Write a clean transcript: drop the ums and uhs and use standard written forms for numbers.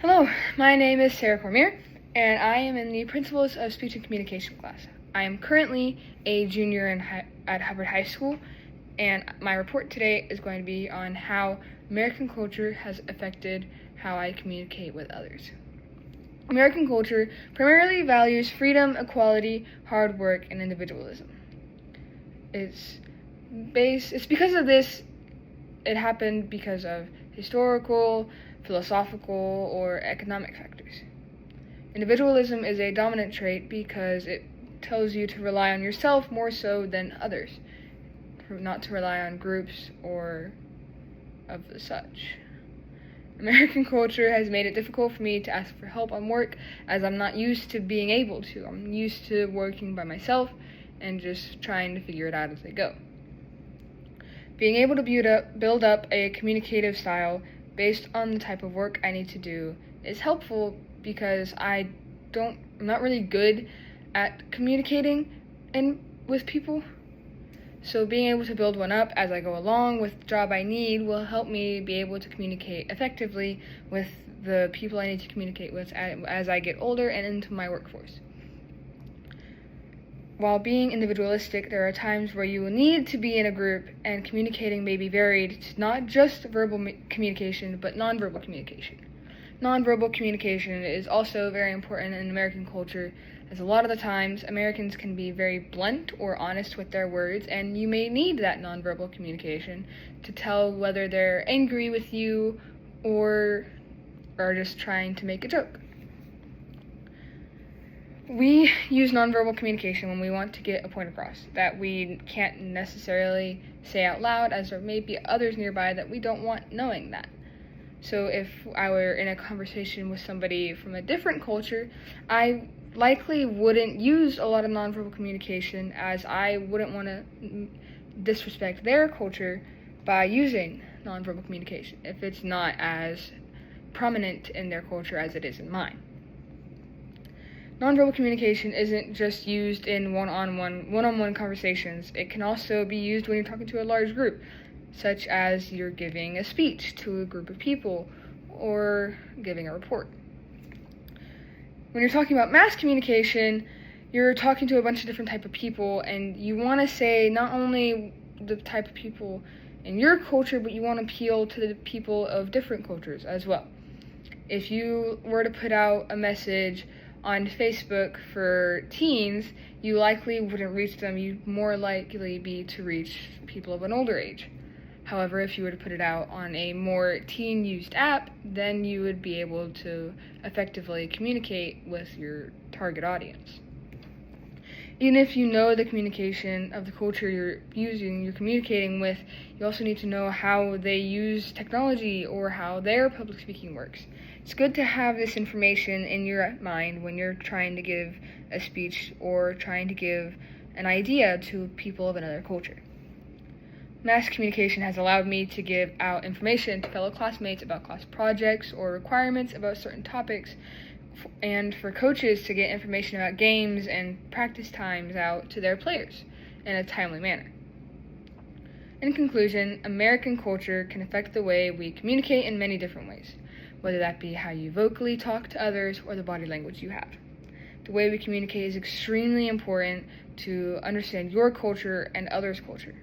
Hello, my name is Sarah Cormier, and I am in the Principles of Speech and Communication class. I am currently a junior at Hubbard High School, and my report today is going to be on how American culture has affected how I communicate with others. American culture primarily values freedom, equality, hard work, and individualism. It's because of this. It happened because of historical, philosophical, or economic factors. Individualism is a dominant trait because it tells you to rely on yourself more so than others, not to rely on groups or of the such. American culture has made it difficult for me to ask for help on work, as I'm not used to being able to. I'm used to working by myself and just trying to figure it out as I go. Being able to build up a communicative style based on the type of work I need to do is helpful because I'm not really good at communicating with people. So being able to build one up as I go along with the job I need will help me be able to communicate effectively with the people I need to communicate with as I get older and into my workforce. While being individualistic, there are times where you will need to be in a group, and communicating may be varied to not just verbal communication, but nonverbal communication. Nonverbal communication is also very important in American culture, as a lot of the times Americans can be very blunt or honest with their words, and you may need that nonverbal communication to tell whether they're angry with you or are just trying to make a joke. We use nonverbal communication when we want to get a point across that we can't necessarily say out loud, as there may be others nearby that we don't want knowing that. So if I were in a conversation with somebody from a different culture, I likely wouldn't use a lot of nonverbal communication, as I wouldn't want to disrespect their culture by using nonverbal communication if it's not as prominent in their culture as it is in mine. Nonverbal communication isn't just used in one-on-one conversations. It can also be used when you're talking to a large group, such as you're giving a speech to a group of people or giving a report. When you're talking about mass communication, you're talking to a bunch of different type of people, and you want to say not only the type of people in your culture, but you want to appeal to the people of different cultures as well. If you were to put out a message on Facebook for teens, you likely wouldn't reach them. You'd more likely be to reach people of an older age. However, if you were to put it out on a more teen-used app, then you would be able to effectively communicate with your target audience. Even if you know the communication of the culture you're communicating with, you also need to know how they use technology or how their public speaking works. It's good to have this information in your mind when you're trying to give a speech or trying to give an idea to people of another culture. Mass communication has allowed me to give out information to fellow classmates about class projects or requirements about certain topics, and for coaches to get information about games and practice times out to their players in a timely manner. In conclusion, American culture can affect the way we communicate in many different ways, whether that be how you vocally talk to others or the body language you have. The way we communicate is extremely important to understand your culture and others' culture.